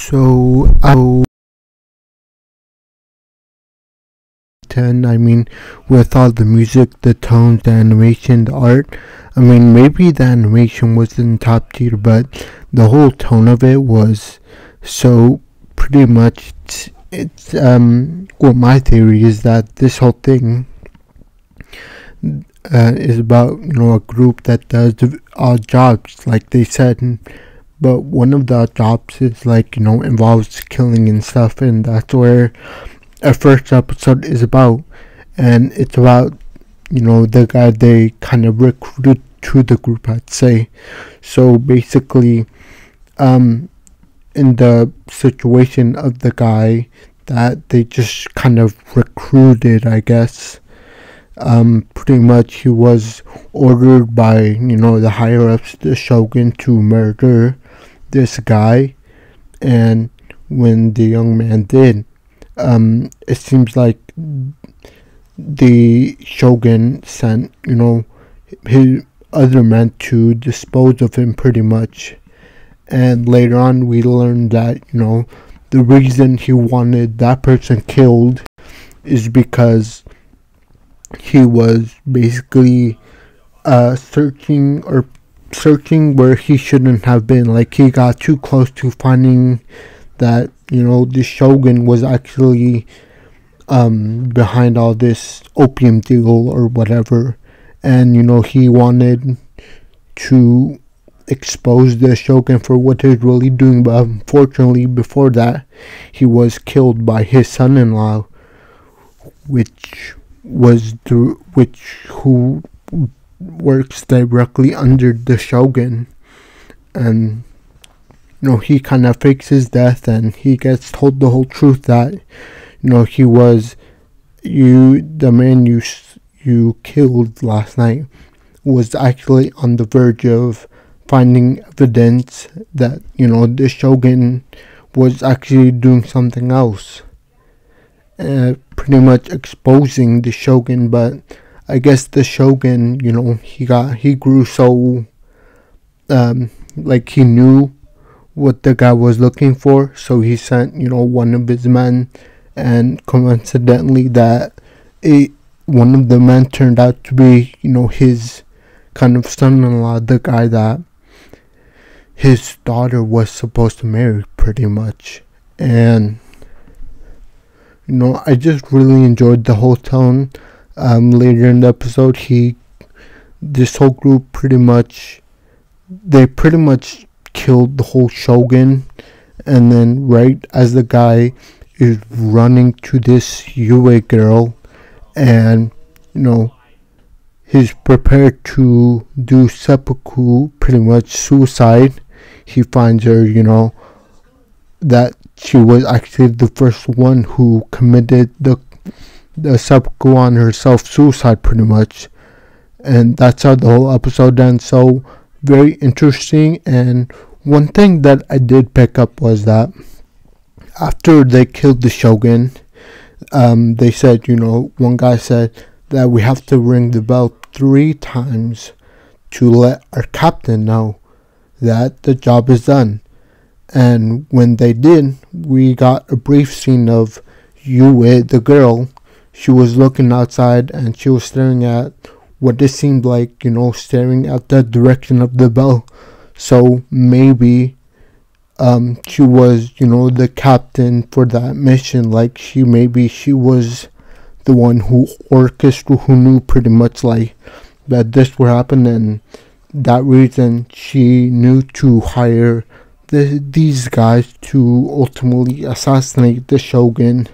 So, 10, I mean, with all the music, the tones, the animation, the art, I mean, maybe the animation wasn't top tier, but the whole tone of it was so pretty much, well, my theory is that this whole thing is about, a group that does odd jobs, like they said, but one of the jobs is like, involves killing and stuff, and that's where our first episode is about. And it's about, the guy they kind of recruited to the group, I'd say. So basically, in the situation of the guy that they just kind of recruited, I guess, pretty much he was ordered by, the higher ups, the shogun, to murder this guy. And when the young man did, it seems like the shogun sent, his other men to dispose of him, pretty much. And later on we learned that, the reason he wanted that person killed is because he was basically searching where he shouldn't have been. Like, he got too close to finding that, the shogun was actually behind all this opium deal or whatever. And, he wanted to expose the shogun for what he's really doing. But unfortunately, before that, he was killed by his son-in-law, who works directly under the shogun. And he kind of fakes his death, and he gets told the whole truth that he was the man you killed last night was actually on the verge of finding evidence that the shogun was actually doing something else, pretty much exposing the shogun. But I guess the shogun, he grew so like he knew what the guy was looking for, so he sent one of his men, and coincidentally that one of the men turned out to be his kind of son-in-law, the guy that his daughter was supposed to marry, pretty much. And I just really enjoyed the whole tone. Later in the episode, this whole group pretty much killed the whole shogun, and then right as the guy is running to this Yue girl, and he's prepared to do seppuku, pretty much suicide, he finds her, that she was actually the first one who committed the seppuku on herself, suicide, pretty much. And that's how the whole episode ends. So very interesting. And one thing that I did pick up was that after they killed the shogun, they said, one guy said that we have to ring the bell 3 times to let our captain know that the job is done. And when they did, we got a brief scene of Yue, the girl. She was looking outside, and she was staring at what it seemed like, staring at the direction of the bell. So maybe she was, the captain for that mission. Like, she was the one who knew pretty much like that this would happen, and that reason she knew to hire these guys to ultimately assassinate the shogun,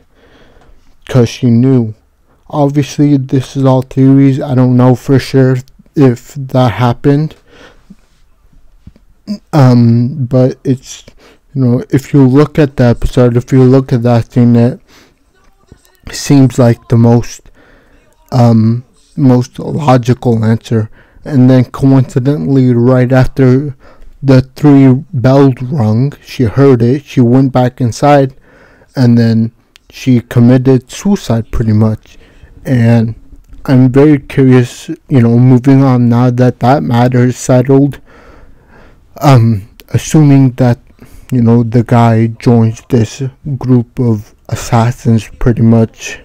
because she knew. Obviously, this is all theories. I don't know for sure if that happened. But it's, if you look at the episode, if you look at that thing, it seems like the most logical answer. And then coincidentally, right after the 3 bells rung, she heard it, she went back inside, and then she committed suicide, pretty much. And I'm very curious, moving on now that matter is settled, assuming that the guy joins this group of assassins pretty much.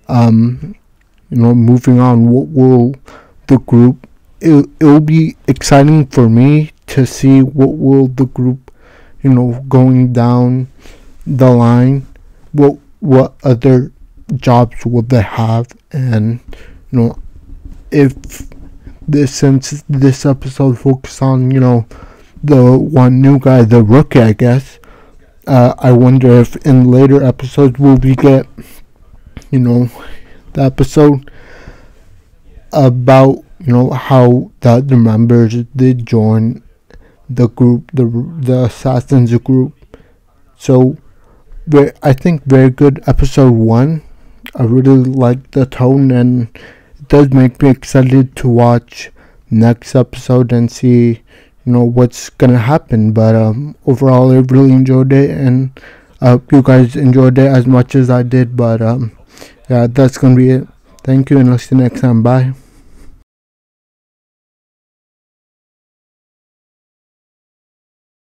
Moving on, what will the group, it'll be exciting for me to see what will the group, going down the line, what other jobs will they have, and if since this episode focused on the one new guy, the rookie, I guess. I wonder if in later episodes will we get the episode about how the other members did join the group, the assassins group. So I think very good episode 1. I really like the tone, and it does make me excited to watch next episode and see what's gonna happen. But overall, I really enjoyed it, and I hope you guys enjoyed it as much as I did. But yeah, that's gonna be it. Thank you, and I'll see you next time. Bye.